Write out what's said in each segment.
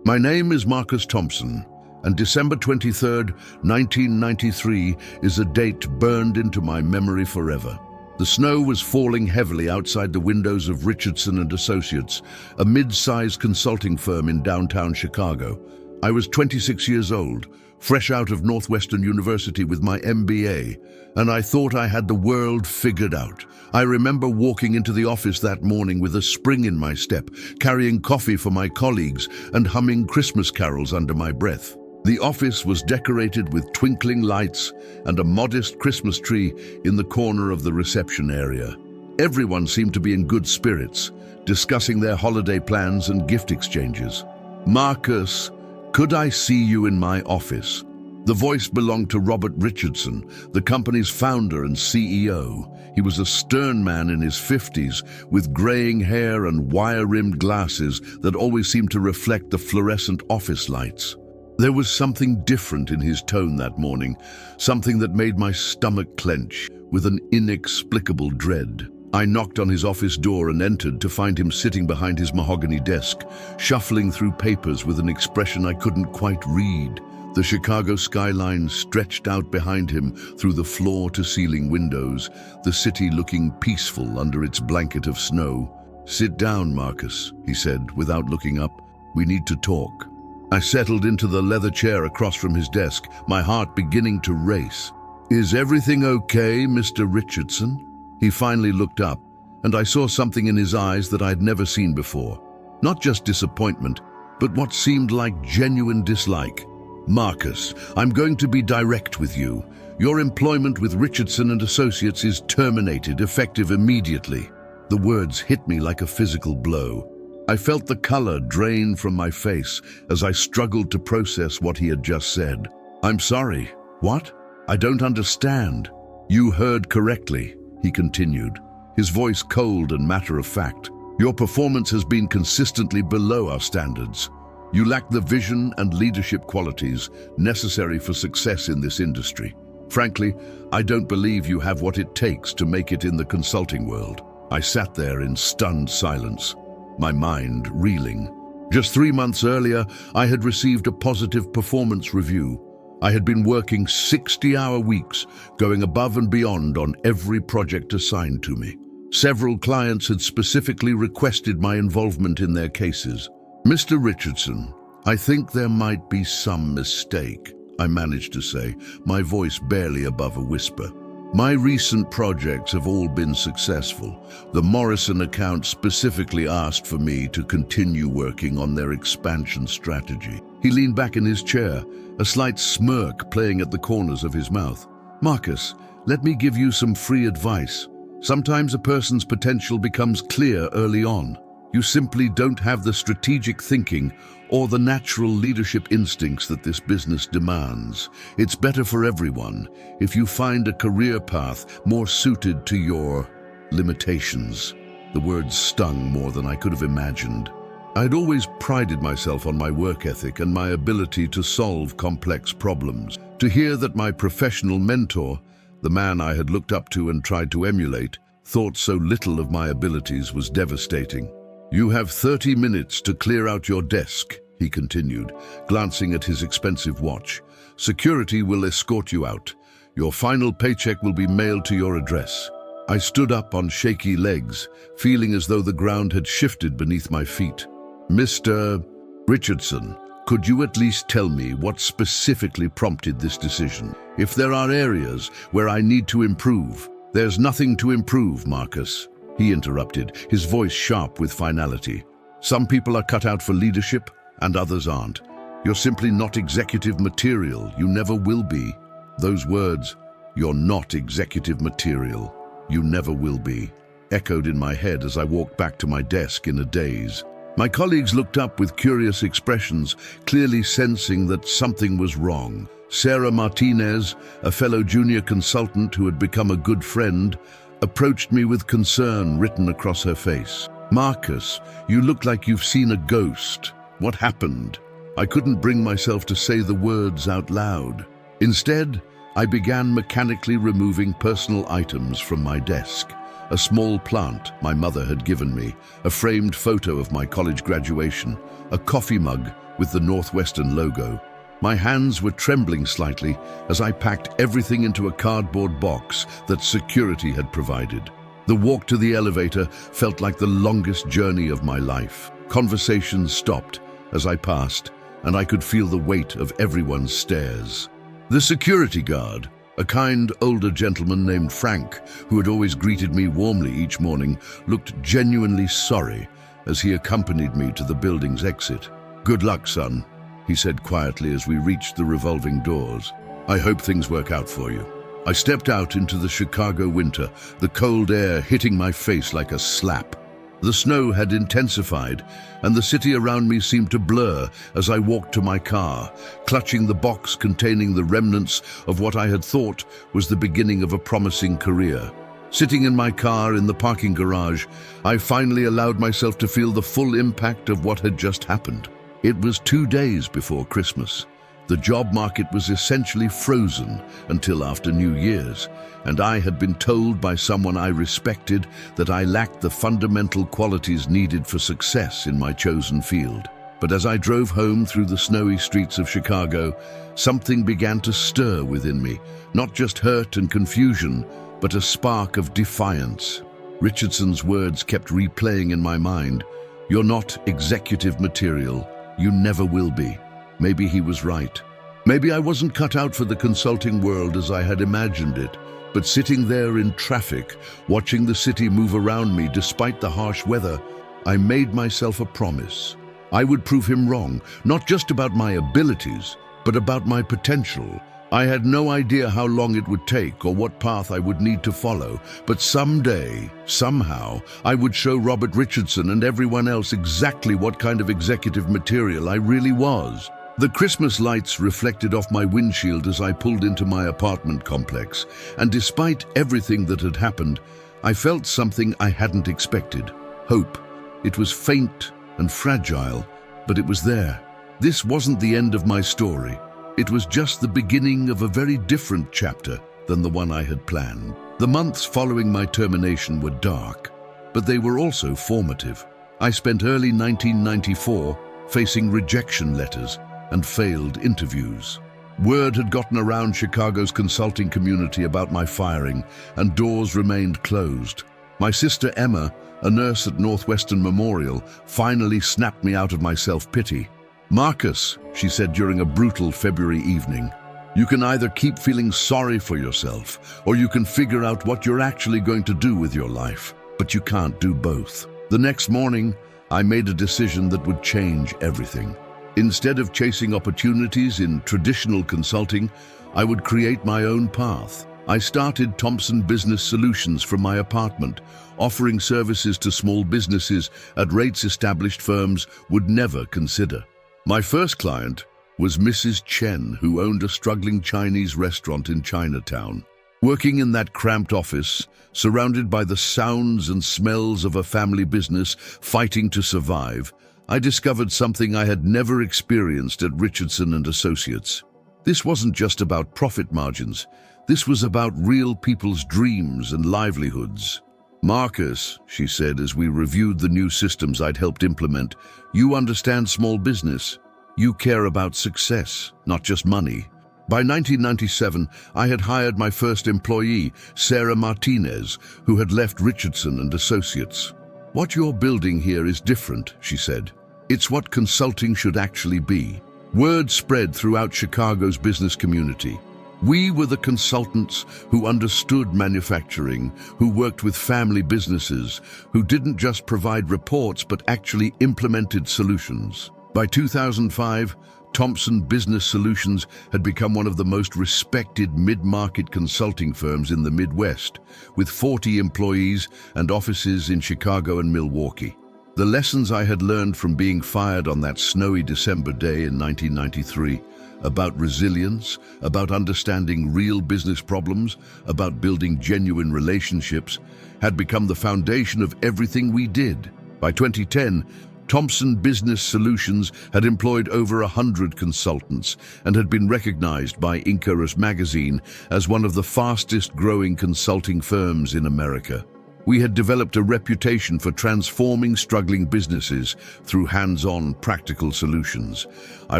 My name is Marcus Thompson, and December 23rd, 1993 is a date burned into my memory forever. The snow was falling heavily outside the windows of Richardson and Associates, a mid-sized consulting firm in downtown Chicago. I was 26 years old, fresh out of Northwestern University with my MBA, and I thought I had the world figured out. I remember walking into the office that morning with a spring in my step, carrying coffee for my colleagues and humming Christmas carols under my breath. The office was decorated with twinkling lights and a modest Christmas tree in the corner of the reception area. Everyone seemed to be in good spirits, discussing their holiday plans and gift exchanges. "Marcus, could I see you in my office?" The voice belonged to Robert Richardson, the company's founder and CEO. He was a stern man in his 50s, with graying hair and wire-rimmed glasses that always seemed to reflect the fluorescent office lights. There was something different in his tone that morning, something that made my stomach clench with an inexplicable dread. I knocked on his office door and entered to find him sitting behind his mahogany desk, shuffling through papers with an expression I couldn't quite read. The Chicago skyline stretched out behind him through the floor-to-ceiling windows, the city looking peaceful under its blanket of snow. "Sit down, Marcus," he said without looking up. "We need to talk." I settled into the leather chair across from his desk, my heart beginning to race. "Is everything okay, Mr. Richardson?" He finally looked up, and I saw something in his eyes that I'd never seen before. Not just disappointment, but what seemed like genuine dislike. "Marcus, I'm going to be direct with you. Your employment with Richardson and Associates is terminated, effective immediately." The words hit me like a physical blow. I felt the color drain from my face as I struggled to process what he had just said. "I'm sorry. What? I don't understand." "You heard correctly," he continued, his voice cold and matter-of-fact. "Your performance has been consistently below our standards. You lack the vision and leadership qualities necessary for success in this industry. Frankly, I don't believe you have what it takes to make it in the consulting world." I sat there in stunned silence, my mind reeling. Just 3 months earlier, I had received a positive performance review. I had been working 60-hour weeks, going above and beyond on every project assigned to me. Several clients had specifically requested my involvement in their cases. "Mr. Richardson, I think there might be some mistake," I managed to say, my voice barely above a whisper. "My recent projects have all been successful. The Morrison account specifically asked for me to continue working on their expansion strategy." He leaned back in his chair, a slight smirk playing at the corners of his mouth. "Marcus, let me give you some free advice. Sometimes a person's potential becomes clear early on. You simply don't have the strategic thinking or the natural leadership instincts that this business demands. It's better for everyone if you find a career path more suited to your limitations." The words stung more than I could have imagined. I'd always prided myself on my work ethic and my ability to solve complex problems. To hear that my professional mentor, the man I had looked up to and tried to emulate, thought so little of my abilities was devastating. "You have 30 minutes to clear out your desk," he continued, glancing at his expensive watch. "Security will escort you out. Your final paycheck will be mailed to your address." I stood up on shaky legs, feeling as though the ground had shifted beneath my feet. "Mr. Richardson, could you at least tell me what specifically prompted this decision? If there are areas where I need to improve." "There's nothing to improve, Marcus," he interrupted, his voice sharp with finality. "Some people are cut out for leadership and others aren't. You're simply not executive material. You never will be." Those words, "You're not executive material, you never will be," echoed in my head as I walked back to my desk in a daze. My colleagues looked up with curious expressions, clearly sensing that something was wrong. Sarah Martinez, a fellow junior consultant who had become a good friend, approached me with concern written across her face. "Marcus, you look like you've seen a ghost. What happened?" I couldn't bring myself to say the words out loud. Instead, I began mechanically removing personal items from my desk. A small plant my mother had given me, a framed photo of my college graduation, a coffee mug with the Northwestern logo. My hands were trembling slightly as I packed everything into a cardboard box that security had provided. The walk to the elevator felt like the longest journey of my life. Conversations stopped as I passed, and I could feel the weight of everyone's stares. The security guard, a kind older gentleman named Frank, who had always greeted me warmly each morning, looked genuinely sorry as he accompanied me to the building's exit. "Good luck, son," he said quietly as we reached the revolving doors. "I hope things work out for you." I stepped out into the Chicago winter, the cold air hitting my face like a slap. The snow had intensified, and the city around me seemed to blur as I walked to my car, clutching the box containing the remnants of what I had thought was the beginning of a promising career. Sitting in my car in the parking garage, I finally allowed myself to feel the full impact of what had just happened. It was 2 days before Christmas. The job market was essentially frozen until after New Year's, and I had been told by someone I respected that I lacked the fundamental qualities needed for success in my chosen field. But as I drove home through the snowy streets of Chicago, something began to stir within me, not just hurt and confusion, but a spark of defiance. Richardson's words kept replaying in my mind. "You're not executive material. You never will be." Maybe he was right. Maybe I wasn't cut out for the consulting world as I had imagined it, but sitting there in traffic, watching the city move around me despite the harsh weather, I made myself a promise. I would prove him wrong, not just about my abilities, but about my potential. I had no idea how long it would take or what path I would need to follow, but someday, somehow, I would show Robert Richardson and everyone else exactly what kind of executive material I really was. The Christmas lights reflected off my windshield as I pulled into my apartment complex, and despite everything that had happened, I felt something I hadn't expected. Hope. It was faint and fragile, but it was there. This wasn't the end of my story. It was just the beginning of a very different chapter than the one I had planned. The months following my termination were dark, but they were also formative. I spent early 1994 facing rejection letters and failed interviews. Word had gotten around Chicago's consulting community about my firing, and doors remained closed. My sister Emma, a nurse at Northwestern Memorial, finally snapped me out of my self-pity. "Marcus," she said during a brutal February evening, "you can either keep feeling sorry for yourself, or you can figure out what you're actually going to do with your life. But you can't do both." The next morning, I made a decision that would change everything. Instead of chasing opportunities in traditional consulting, I would create my own path. I started Thompson Business Solutions from my apartment, offering services to small businesses at rates established firms would never consider. My first client was Mrs. Chen, who owned a struggling Chinese restaurant in Chinatown. Working in that cramped office, surrounded by the sounds and smells of a family business fighting to survive, I discovered something I had never experienced at Richardson and Associates. This wasn't just about profit margins. This was about real people's dreams and livelihoods. "Marcus," she said as we reviewed the new systems I'd helped implement, "you understand small business. You care about success, not just money." By 1997, I had hired my first employee, Sarah Martinez, who had left Richardson and Associates. "What you're building here is different," she said. "It's what consulting should actually be." Word spread throughout Chicago's business community. We were the consultants who understood manufacturing, who worked with family businesses, who didn't just provide reports but actually implemented solutions. By 2005, Thompson Business Solutions had become one of the most respected mid-market consulting firms in the Midwest, with 40 employees and offices in Chicago and Milwaukee. The lessons I had learned from being fired on that snowy December day in 1993, about resilience, about understanding real business problems, about building genuine relationships, had become the foundation of everything we did. By 2010, Thompson Business Solutions had employed over 100 consultants and had been recognized by Incarus magazine as one of the fastest growing consulting firms in America. We had developed a reputation for transforming struggling businesses through hands-on, practical solutions. I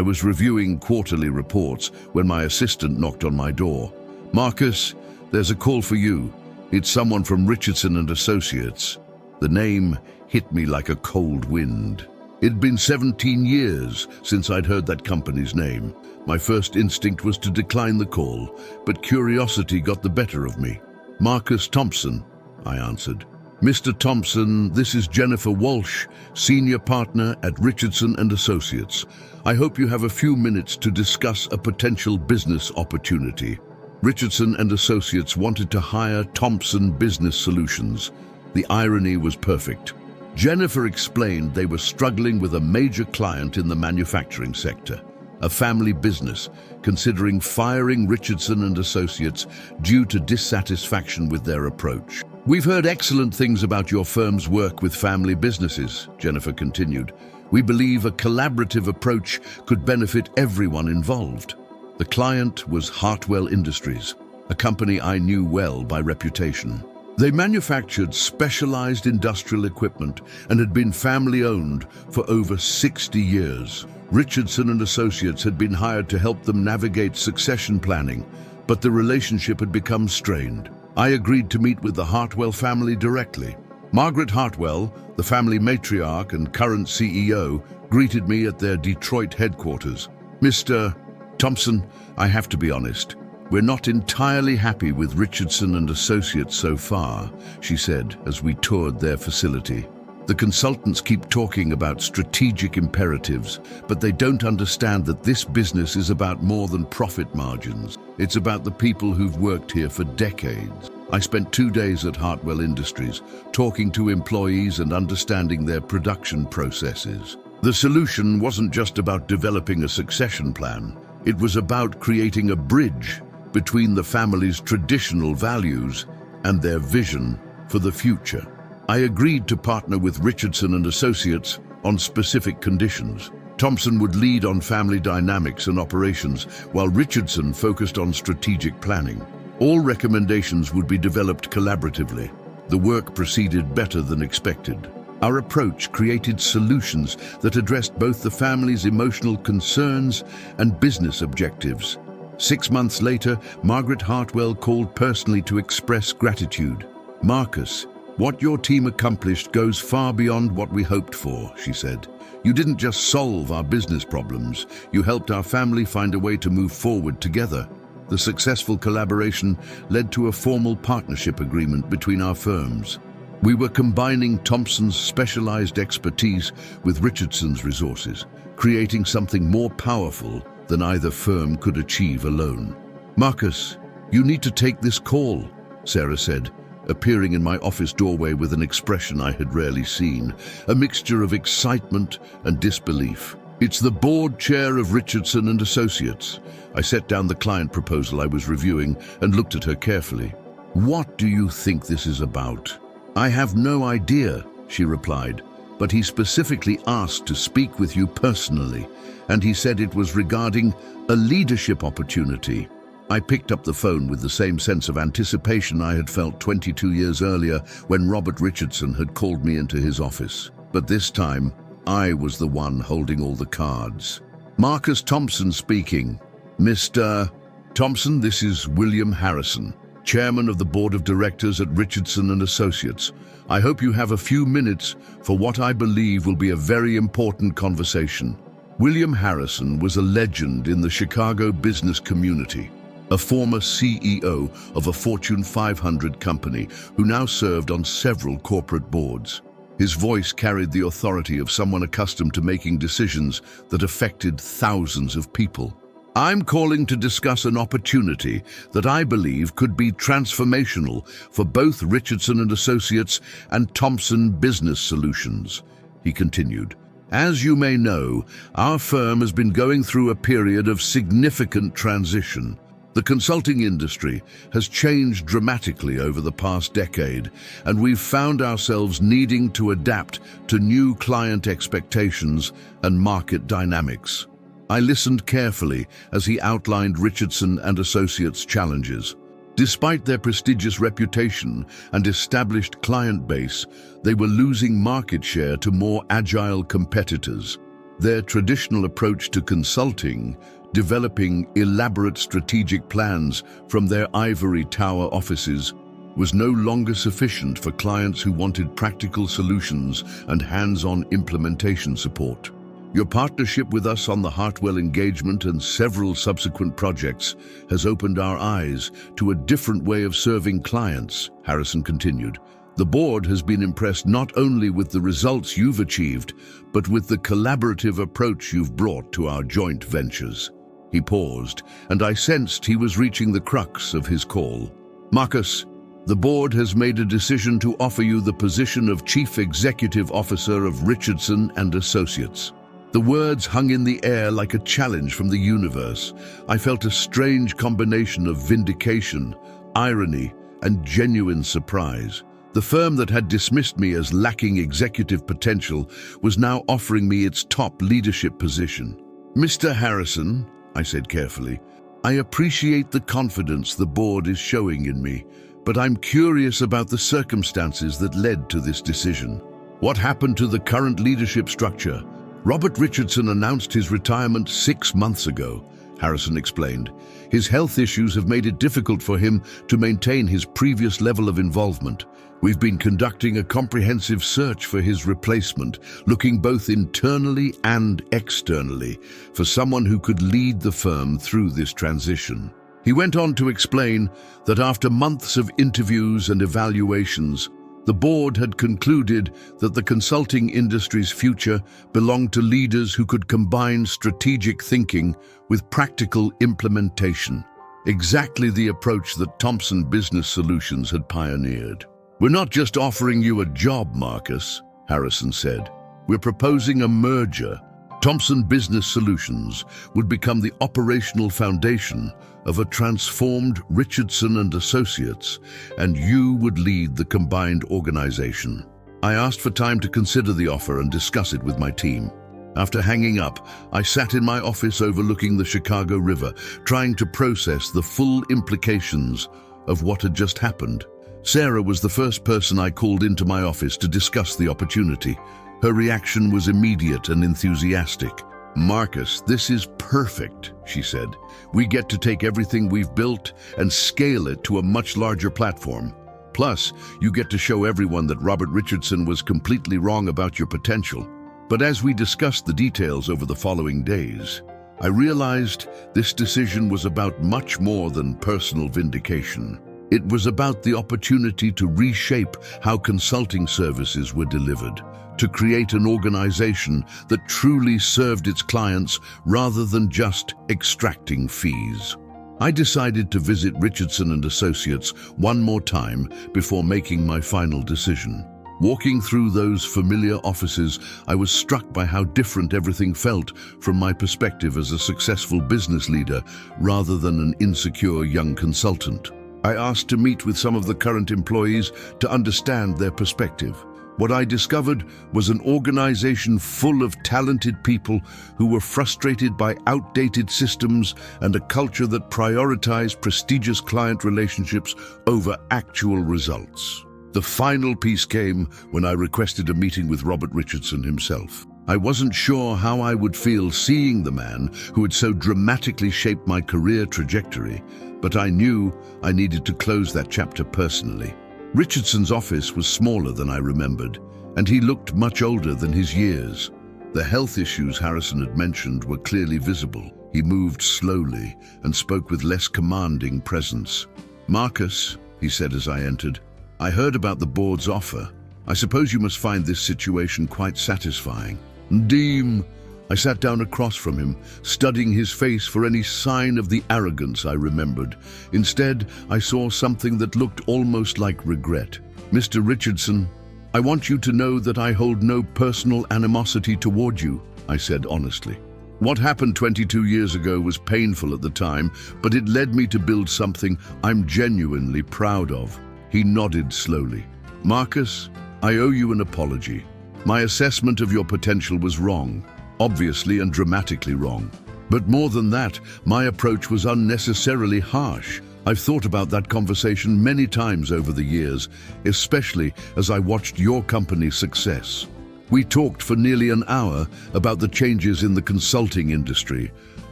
was reviewing quarterly reports when my assistant knocked on my door. "Marcus, there's a call for you. It's someone from Richardson and Associates." The name hit me like a cold wind. It'd been 17 years since I'd heard that company's name. My first instinct was to decline the call, but curiosity got the better of me. "Marcus Thompson," I answered. "Mr. Thompson, this is Jennifer Walsh, Senior Partner at Richardson and Associates. I hope you have a few minutes to discuss a potential business opportunity." Richardson and Associates wanted to hire Thompson Business Solutions. The irony was perfect. Jennifer explained they were struggling with a major client in the manufacturing sector, a family business, considering firing Richardson and Associates due to dissatisfaction with their approach. "We've heard excellent things about your firm's work with family businesses," Jennifer continued. "We believe a collaborative approach could benefit everyone involved." The client was Hartwell Industries, a company I knew well by reputation. They manufactured specialized industrial equipment and had been family-owned for over 60 years. Richardson and Associates had been hired to help them navigate succession planning, but the relationship had become strained. I agreed to meet with the Hartwell family directly. Margaret Hartwell, the family matriarch and current CEO, greeted me at their Detroit headquarters. "Mr. Thompson, I have to be honest. We're not entirely happy with Richardson and Associates so far," she said as we toured their facility. "The consultants keep talking about strategic imperatives, but they don't understand that this business is about more than profit margins. It's about the people who've worked here for decades." I spent 2 days at Hartwell Industries, talking to employees and understanding their production processes. The solution wasn't just about developing a succession plan. It was about creating a bridge between the family's traditional values and their vision for the future. I agreed to partner with Richardson and Associates on specific conditions. Thompson would lead on family dynamics and operations, while Richardson focused on strategic planning. All recommendations would be developed collaboratively. The work proceeded better than expected. Our approach created solutions that addressed both the family's emotional concerns and business objectives. 6 months later, Margaret Hartwell called personally to express gratitude. "Marcus, what your team accomplished goes far beyond what we hoped for," she said. "You didn't just solve our business problems, you helped our family find a way to move forward together." The successful collaboration led to a formal partnership agreement between our firms. We were combining Thompson's specialized expertise with Richardson's resources, creating something more powerful than either firm could achieve alone. "Marcus, you need to take this call," Sarah said, appearing in my office doorway with an expression I had rarely seen, a mixture of excitement and disbelief. "It's the board chair of Richardson and Associates." I set down the client proposal I was reviewing and looked at her carefully. "What do you think this is about?" "I have no idea," she replied, "but he specifically asked to speak with you personally, and he said it was regarding a leadership opportunity." I picked up the phone with the same sense of anticipation I had felt 22 years earlier when Robert Richardson had called me into his office. But this time, I was the one holding all the cards. "Marcus Thompson speaking." "Mr. Thompson, this is William Harrison, Chairman of the Board of Directors at Richardson and Associates. I hope you have a few minutes for what I believe will be a very important conversation." William Harrison was a legend in the Chicago business community, a former CEO of a Fortune 500 company who now served on several corporate boards. His voice carried the authority of someone accustomed to making decisions that affected thousands of people. "I'm calling to discuss an opportunity that I believe could be transformational for both Richardson and Associates and Thompson Business Solutions," he continued. "As you may know, our firm has been going through a period of significant transition. The consulting industry has changed dramatically over the past decade, and we've found ourselves needing to adapt to new client expectations and market dynamics." I listened carefully as he outlined Richardson and Associates' challenges. Despite their prestigious reputation and established client base, they were losing market share to more agile competitors. Their traditional approach to consulting, developing elaborate strategic plans from their ivory tower offices, was no longer sufficient for clients who wanted practical solutions and hands-on implementation support. Your partnership with us on the Hartwell engagement and several subsequent projects has opened our eyes to a different way of serving clients, Harrison continued. The board has been impressed not only with the results you've achieved, but with the collaborative approach you've brought to our joint ventures. He paused, and I sensed he was reaching the crux of his call. Marcus, the board has made a decision to offer you the position of Chief Executive Officer of Richardson and Associates. The words hung in the air like a challenge from the universe. I felt a strange combination of vindication, irony, and genuine surprise. The firm that had dismissed me as lacking executive potential was now offering me its top leadership position. Mr. Harrison, I said carefully, I appreciate the confidence the board is showing in me, but I'm curious about the circumstances that led to this decision. What happened to the current leadership structure? Robert Richardson announced his retirement 6 months ago, Harrison explained. His health issues have made it difficult for him to maintain his previous level of involvement. We've been conducting a comprehensive search for his replacement, looking both internally and externally for someone who could lead the firm through this transition. He went on to explain that after months of interviews and evaluations, the board had concluded that the consulting industry's future belonged to leaders who could combine strategic thinking with practical implementation, exactly the approach that Thompson Business Solutions had pioneered. We're not just offering you a job, Marcus, Harrison said. We're proposing a merger. Thompson Business Solutions would become the operational foundation of a transformed Richardson and Associates, and you would lead the combined organization. I asked for time to consider the offer and discuss it with my team. After hanging up, I sat in my office overlooking the Chicago River, trying to process the full implications of what had just happened. Sarah was the first person I called into my office to discuss the opportunity. Her reaction was immediate and enthusiastic. Marcus, this is perfect, she said. We get to take everything we've built and scale it to a much larger platform. Plus, you get to show everyone that Robert Richardson was completely wrong about your potential. But as we discussed the details over the following days, I realized this decision was about much more than personal vindication. It was about the opportunity to reshape how consulting services were delivered, to create an organization that truly served its clients rather than just extracting fees. I decided to visit Richardson and Associates one more time before making my final decision. Walking through those familiar offices, I was struck by how different everything felt from my perspective as a successful business leader rather than an insecure young consultant. I asked to meet with some of the current employees to understand their perspective. What I discovered was an organization full of talented people who were frustrated by outdated systems and a culture that prioritized prestigious client relationships over actual results. The final piece came when I requested a meeting with Robert Richardson himself. I wasn't sure how I would feel seeing the man who had so dramatically shaped my career trajectory, but I knew I needed to close that chapter personally. Richardson's office was smaller than I remembered, and he looked much older than his years. The health issues Harrison had mentioned were clearly visible. He moved slowly and spoke with less commanding presence. Marcus, he said as I entered, I heard about the board's offer. I suppose you must find this situation quite satisfying. Deem. I sat down across from him, studying his face for any sign of the arrogance I remembered. Instead, I saw something that looked almost like regret. Mr. Richardson, I want you to know that I hold no personal animosity toward you, I said honestly. What happened 22 years ago was painful at the time, but it led me to build something I'm genuinely proud of. He nodded slowly. Marcus, I owe you an apology. My assessment of your potential was wrong. Obviously and dramatically wrong. But more than that, my approach was unnecessarily harsh. I've thought about that conversation many times over the years, especially as I watched your company's success. We talked for nearly an hour about the changes in the consulting industry,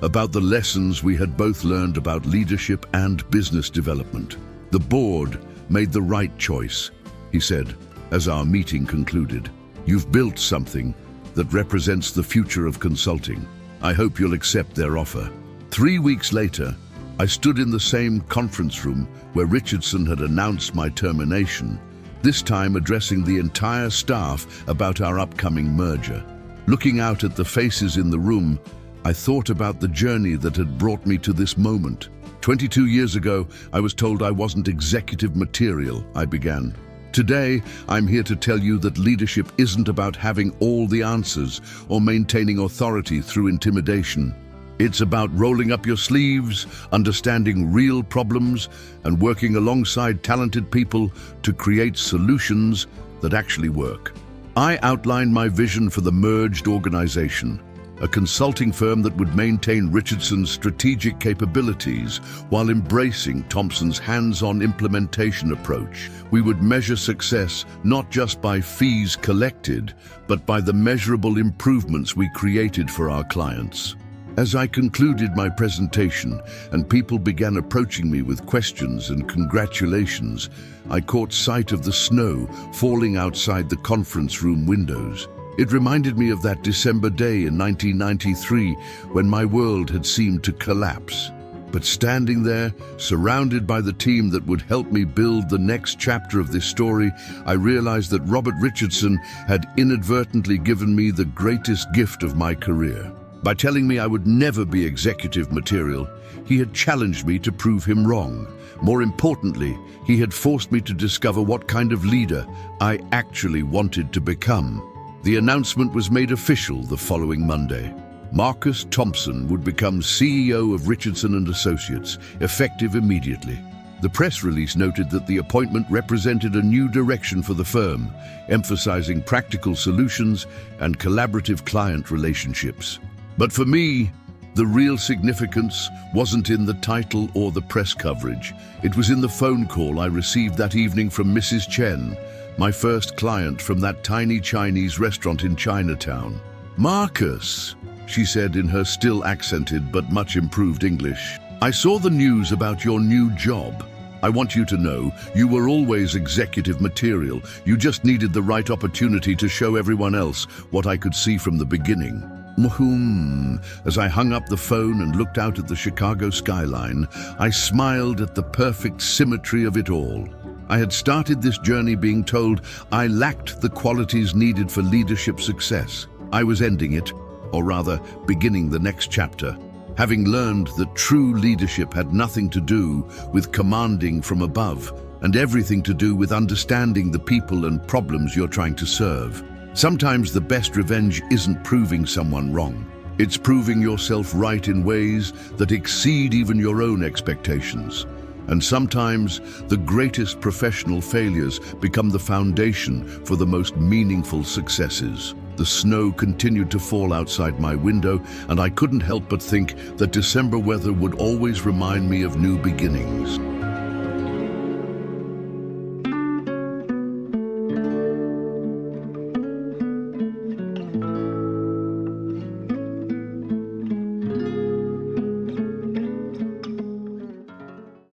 about the lessons we had both learned about leadership and business development. The board made the right choice, he said, as our meeting concluded. You've built something that represents the future of consulting. I hope you'll accept their offer. 3 weeks later, I stood in the same conference room where Richardson had announced my termination, this time addressing the entire staff about our upcoming merger. Looking out at the faces in the room, I thought about the journey that had brought me to this moment. 22 years ago, I was told I wasn't executive material, I began. Today, I'm here to tell you that leadership isn't about having all the answers or maintaining authority through intimidation. It's about rolling up your sleeves, understanding real problems, and working alongside talented people to create solutions that actually work. I outlined my vision for the merged organization, a consulting firm that would maintain Richardson's strategic capabilities while embracing Thompson's hands-on implementation approach. We would measure success not just by fees collected, but by the measurable improvements we created for our clients. As I concluded my presentation and people began approaching me with questions and congratulations, I caught sight of the snow falling outside the conference room windows. It reminded me of that December day in 1993 when my world had seemed to collapse. But standing there, surrounded by the team that would help me build the next chapter of this story, I realized that Robert Richardson had inadvertently given me the greatest gift of my career. By telling me I would never be executive material, he had challenged me to prove him wrong. More importantly, he had forced me to discover what kind of leader I actually wanted to become. The announcement was made official the following Monday. Marcus Thompson would become CEO of Richardson & Associates, effective immediately. The press release noted that the appointment represented a new direction for the firm, emphasizing practical solutions and collaborative client relationships. But for me, the real significance wasn't in the title or the press coverage. It was in the phone call I received that evening from Mrs. Chen, my first client from that tiny Chinese restaurant in Chinatown. "Marcus," she said in her still accented but much improved English, "I saw the news about your new job. I want you to know you were always executive material. You just needed the right opportunity to show everyone else what I could see from the beginning." As I hung up the phone and looked out at the Chicago skyline, I smiled at the perfect symmetry of it all. I had started this journey being told I lacked the qualities needed for leadership success. I was ending it, or rather, beginning the next chapter, having learned that true leadership had nothing to do with commanding from above, and everything to do with understanding the people and problems you're trying to serve. Sometimes the best revenge isn't proving someone wrong. It's proving yourself right in ways that exceed even your own expectations. And sometimes the greatest professional failures become the foundation for the most meaningful successes. The snow continued to fall outside my window, and I couldn't help but think that December weather would always remind me of new beginnings.